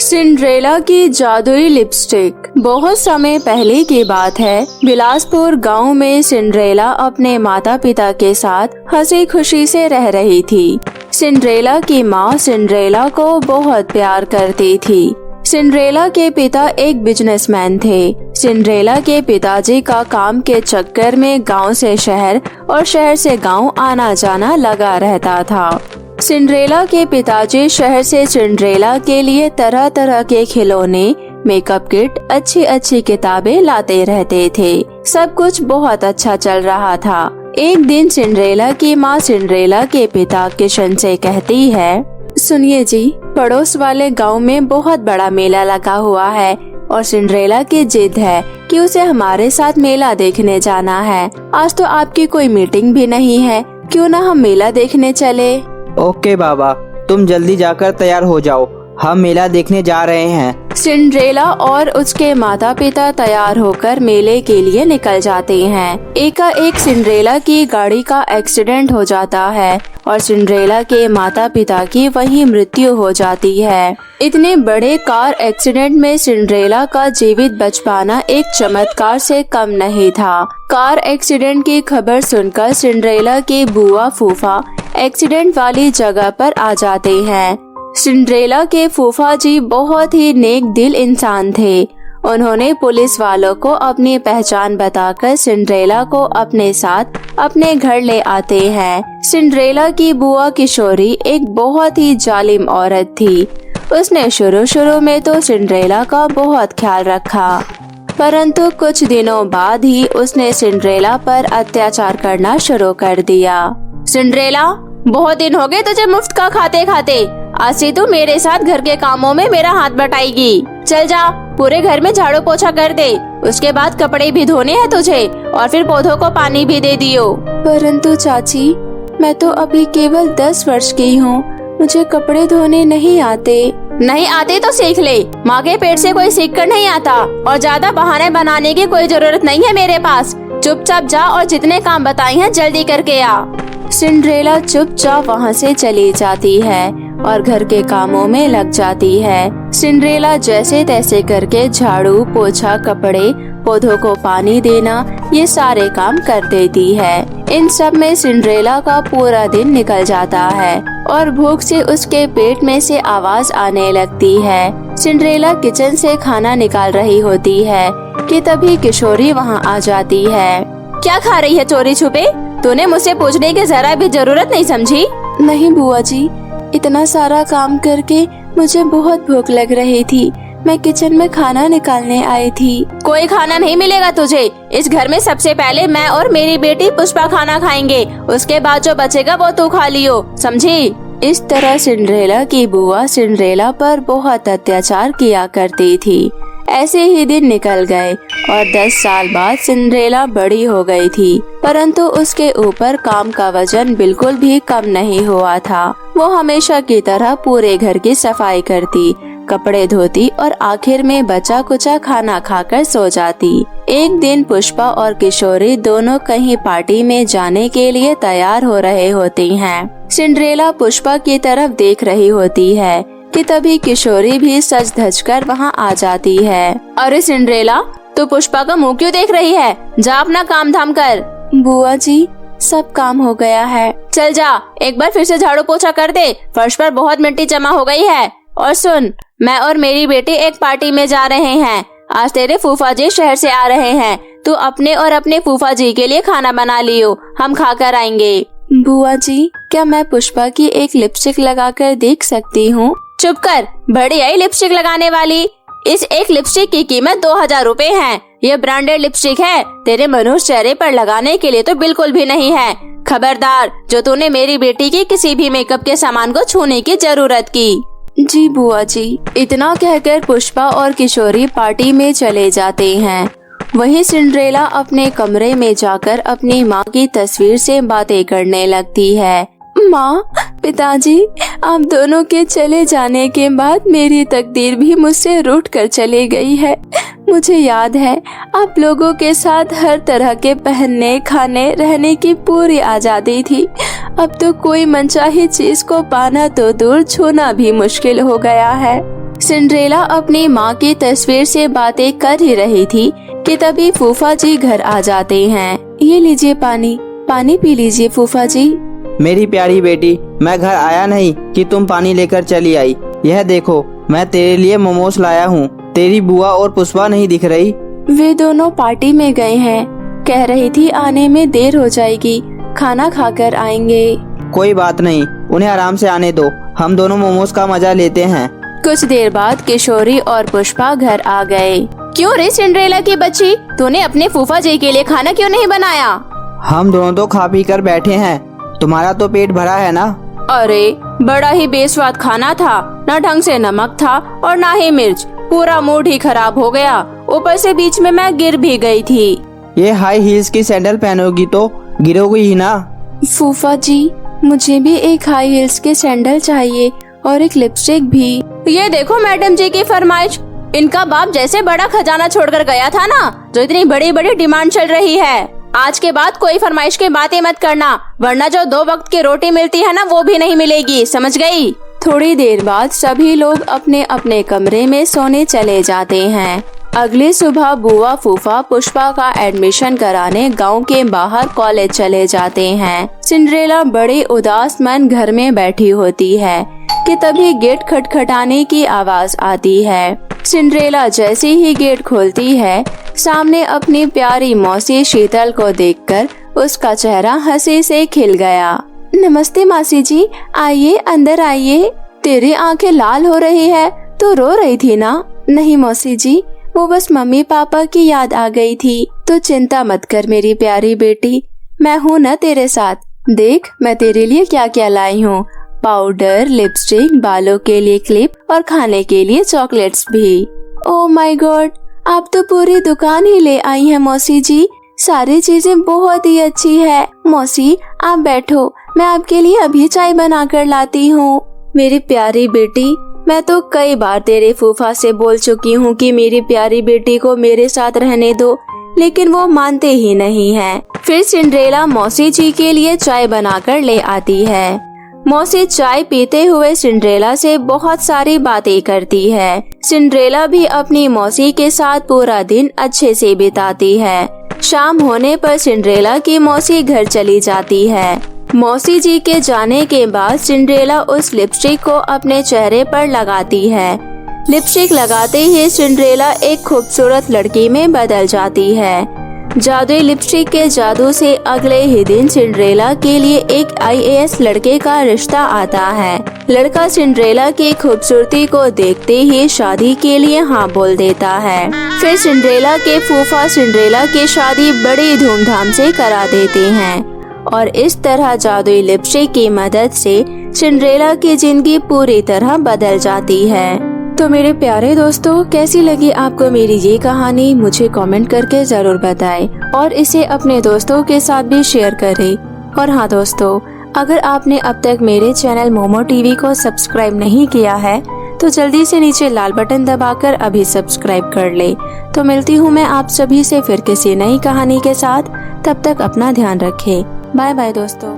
Cinderella की जादुई lipstick. बहुत समय पहले की बात है। बिलासपुर गांव में सिंड्रेला अपने माता पिता के साथ हंसी खुशी से रह रही थी। सिंड्रेला की माँ सिंड्रेला को बहुत प्यार करती थी। सिंड्रेला के पिता एक बिजनेसमैन थे। सिंड्रेला के पिताजी का काम के चक्कर में गांव से शहर और शहर से गांव आना जाना लगा रहता था। सिंड्रेला के पिताजी शहर से सिंड्रेला के लिए तरह तरह के खिलौने, मेकअप किट, अच्छी अच्छी किताबें लाते रहते थे। सब कुछ बहुत अच्छा चल रहा था। एक दिन सिंड्रेला की माँ सिंड्रेला के पिता किशन से कहती है, सुनिए जी, पड़ोस वाले गांव में बहुत बड़ा मेला लगा हुआ है और सिंड्रेला की जिद है कि उसे हमारे साथ मेला देखने जाना है। आज तो आपकी कोई मीटिंग भी नहीं है, क्यों ना हम मेला देखने चले। ओके बाबा, तुम जल्दी जाकर तैयार हो जाओ, हम मेला देखने जा रहे हैं। सिंड्रेला और उसके माता पिता तैयार होकर मेले के लिए निकल जाते हैं। एकाएक सिंड्रेला की गाड़ी का एक्सीडेंट हो जाता है और सिंड्रेला के माता पिता की वहीं मृत्यु हो जाती है। इतने बड़े कार एक्सीडेंट में सिंड्रेला का जीवित बच पाना एक चमत्कार से कम नहीं था। कार एक्सीडेंट की खबर सुनकर सिंड्रेला के बुआ फूफा एक्सीडेंट वाली जगह पर आ जाते हैं। सिंड्रेला के फूफा जी बहुत ही नेक दिल इंसान थे। उन्होंने पुलिस वालों को अपनी पहचान बताकर सिंड्रेला को अपने साथ अपने घर ले आते हैं। सिंड्रेला की बुआ किशोरी एक बहुत ही जालिम औरत थी। उसने शुरू में तो सिंड्रेला का बहुत ख्याल रखा, परंतु कुछ दिनों बाद ही उसने सिंड्रेला पर अत्याचार करना शुरू कर दिया। सिंड्रेला, बहुत दिन हो गए तुझे मुफ्त का खाते खाते। आज से तू मेरे साथ घर के कामों में मेरा हाथ बटाएगी। चल जा, पूरे घर में झाड़ू पोछा कर दे। उसके बाद कपड़े भी धोने हैं तुझे और फिर पौधों को पानी भी दे दियो। परंतु चाची, मैं तो अभी केवल 10 वर्ष की हूँ, मुझे कपड़े धोने नहीं आते। नहीं आते तो सीख ले, माँ के पेट से कोई सीख कर नहीं आता। और ज्यादा बहाने बनाने की कोई जरूरत नहीं है मेरे पास। चुपचाप जा और जितने काम बताए हैं जल्दी करके आ। सिंड्रेला चुपचाप वहाँ से चली जाती है और घर के कामों में लग जाती है। सिंड्रेला जैसे तैसे करके झाड़ू पोछा, कपड़े, पौधों को पानी देना, ये सारे काम कर देती है। इन सब में सिंड्रेला का पूरा दिन निकल जाता है और भूख से उसके पेट में से आवाज आने लगती है। सिंड्रेला किचन से खाना निकाल रही होती है कि तभी किशोरी वहाँ आ जाती है। क्या खा रही है चोरी छुपे? तूने मुझसे पूछने की जरा भी जरूरत नहीं समझी? नहीं बुआ जी, इतना सारा काम करके मुझे बहुत भूख लग रही थी। मैं किचन में खाना निकालने आई थी। कोई खाना नहीं मिलेगा तुझे। इस घर में सबसे पहले मैं और मेरी बेटी पुष्पा खाना खाएंगे, उसके बाद जो बचेगा वो तू खा लियो, समझी? इस तरह सिंड्रेला की बुआ सिंड्रेला पर बहुत अत्याचार किया करती थी। ऐसे ही दिन निकल गए और 10 साल बाद सिंड्रेला बड़ी हो गई थी, परंतु उसके ऊपर काम का वजन बिल्कुल भी कम नहीं हुआ था। वो हमेशा की तरह पूरे घर की सफाई करती, कपड़े धोती और आखिर में बचा कुचा खाना खाकर सो जाती। एक दिन पुष्पा और किशोरी दोनों कहीं पार्टी में जाने के लिए तैयार हो रहे होती हैं। सिंड्रेला पुष्पा की तरफ देख रही होती है कि तभी किशोरी भी सज धज कर वहाँ आ जाती है। अरे सिंड्रेला, तू पुष्पा का मुंह क्यों देख रही है? जा अपना काम धाम कर। बुआ जी, सब काम हो गया है। चल जा, एक बार फिर से झाड़ू पोछा कर दे, फर्श पर बहुत मिट्टी जमा हो गई है। और सुन, मैं और मेरी बेटी एक पार्टी में जा रहे हैं। आज तेरे फूफा जी शहर से आ रहे हैं। तू अपने और अपने फूफा जी के लिए खाना बना लियो, हम खाकर आएंगे। बुआ जी, क्या मैं पुष्पा की एक लिपस्टिक लगाकर देख सकती हूँ? चुप कर, बड़ी आई लिपस्टिक लगाने वाली। इस एक लिपस्टिक की कीमत 2000 रुपए है। ये ब्रांडेड लिपस्टिक है, तेरे मनुष्य चेहरे पर लगाने के लिए तो बिल्कुल भी नहीं है। खबरदार, जो तूने मेरी बेटी की किसी भी मेकअप के सामान को छूने की जरूरत की। जी बुआ जी। इतना कहकर पुष्पा और किशोरी पार्टी में चले जाते हैं। वहीं सिंड्रेला अपने कमरे में जाकर अपनी माँ की तस्वीर से बातें करने लगती है। माँ, पिताजी, आप दोनों के चले जाने के बाद मेरी तकदीर भी मुझसे रूठ कर चली गई है। मुझे याद है आप लोगों के साथ हर तरह के पहनने, खाने, रहने की पूरी आजादी थी। अब तो कोई मनचाही चीज को पाना तो दूर, छूना भी मुश्किल हो गया है। सिंड्रेला अपनी माँ की तस्वीर से बातें कर ही रही थी कि तभी फूफा जी घर आ जाते हैं। ये लीजिए पानी, पानी पी लीजिए फूफा जी। मेरी प्यारी बेटी, मैं घर आया नहीं कि तुम पानी लेकर चली आई। यह देखो, मैं तेरे लिए मोमोज लाया हूँ। तेरी बुआ और पुष्पा नहीं दिख रही। वे दोनों पार्टी में गए हैं। कह रही थी आने में देर हो जाएगी, खाना खाकर आएंगे। कोई बात नहीं, उन्हें आराम से आने दो। हम दोनों मोमोज का मजा लेते हैं। कुछ देर बाद किशोरी और पुष्पा घर आ गए। क्यों रे सिंड्रेला की बच्ची, तूने अपने फूफा जी के लिए खाना क्यों नहीं बनाया? हम दोनों तो खा पी कर बैठे हैं। तुम्हारा तो पेट भरा है ना? अरे बड़ा ही बेस्वाद खाना था, न ढंग से नमक था और न ही मिर्च। पूरा मूड ही खराब हो गया। ऊपर से बीच में मैं गिर भी गई थी। ये हाई हील्स की सैंडल पहनोगी तो गिरोगी ही ना। फूफा जी, मुझे भी एक हाई हील्स के सैंडल चाहिए और एक लिपस्टिक भी। ये देखो मैडम जी की फरमाइश। इनका बाप जैसे बड़ा खजाना छोड़कर गया था ना, जो इतनी बड़ी बड़ी डिमांड चल रही है। आज के बाद कोई फरमाइश की बातें मत करना, वरना जो 2 वक्त की रोटी मिलती है ना, वो भी नहीं मिलेगी, समझ गई? थोड़ी देर बाद सभी लोग अपने अपने कमरे में सोने चले जाते हैं। अगली सुबह बुआ फूफा पुष्पा का एडमिशन कराने गांव के बाहर कॉलेज चले जाते हैं। सिंड्रेला बड़ी उदास मन घर में बैठी होती है कि तभी गेट खटखटाने की आवाज आती है। सिंड्रेला जैसे ही गेट खोलती है, सामने अपनी प्यारी मौसी शीतल को देखकर उसका चेहरा हंसी से खिल गया। नमस्ते मासी जी, आइए अंदर आइए। तेरी आंखें लाल हो रही है, तू रो रही थी ना? नहीं मौसी जी, वो बस मम्मी पापा की याद आ गई थी। तो चिंता मत कर मेरी प्यारी बेटी, मैं हूँ न तेरे साथ। देख मैं तेरे लिए क्या क्या लाई हूँ। पाउडर, लिपस्टिक, बालों के लिए क्लिप और खाने के लिए चॉकलेट्स भी। ओह माय गॉड, आप तो पूरी दुकान ही ले आई हैं मौसी जी। सारी चीजें बहुत ही अच्छी है। मौसी आप बैठो, मैं आपके लिए अभी चाय बना कर लाती हूँ। मेरी प्यारी बेटी, मैं तो कई बार तेरे फूफा से बोल चुकी हूँ कि मेरी प्यारी बेटी को मेरे साथ रहने दो, लेकिन वो मानते ही नहीं हैं। फिर सिंड्रेला मौसी जी के लिए चाय बनाकर ले आती है। मौसी चाय पीते हुए सिंड्रेला से बहुत सारी बातें करती है। सिंड्रेला भी अपनी मौसी के साथ पूरा दिन अच्छे से बिताती है। शाम होने पर सिंड्रेला की मौसी घर चली जाती है। मौसी जी के जाने के बाद सिंड्रेला उस लिपस्टिक को अपने चेहरे पर लगाती है। लिपस्टिक लगाते ही सिंड्रेला एक खूबसूरत लड़की में बदल जाती है। जादुई लिपस्टिक के जादू से अगले ही दिन सिंड्रेला के लिए एक IAS लड़के का रिश्ता आता है। लड़का सिंड्रेला की खूबसूरती को देखते ही शादी के लिए हाँ बोल देता है। फिर सिंड्रेला के फूफा सिंड्रेला की शादी बड़ी धूमधाम से करा देते हैं और इस तरह जादुई लिपस्टिक की मदद से सिंड्रेला की जिंदगी पूरी तरह बदल जाती है। तो मेरे प्यारे दोस्तों, कैसी लगी आपको मेरी ये कहानी? मुझे कमेंट करके जरूर बताएं और इसे अपने दोस्तों के साथ भी शेयर करें। और हाँ दोस्तों, अगर आपने अब तक मेरे चैनल मोमो टीवी को सब्सक्राइब नहीं किया है तो जल्दी से नीचे लाल बटन दबाकर अभी सब्सक्राइब कर ले। तो मिलती हूँ मैं आप सभी से फिर किसी नई कहानी के साथ। तब तक अपना ध्यान रखें। बाय बाय दोस्तों।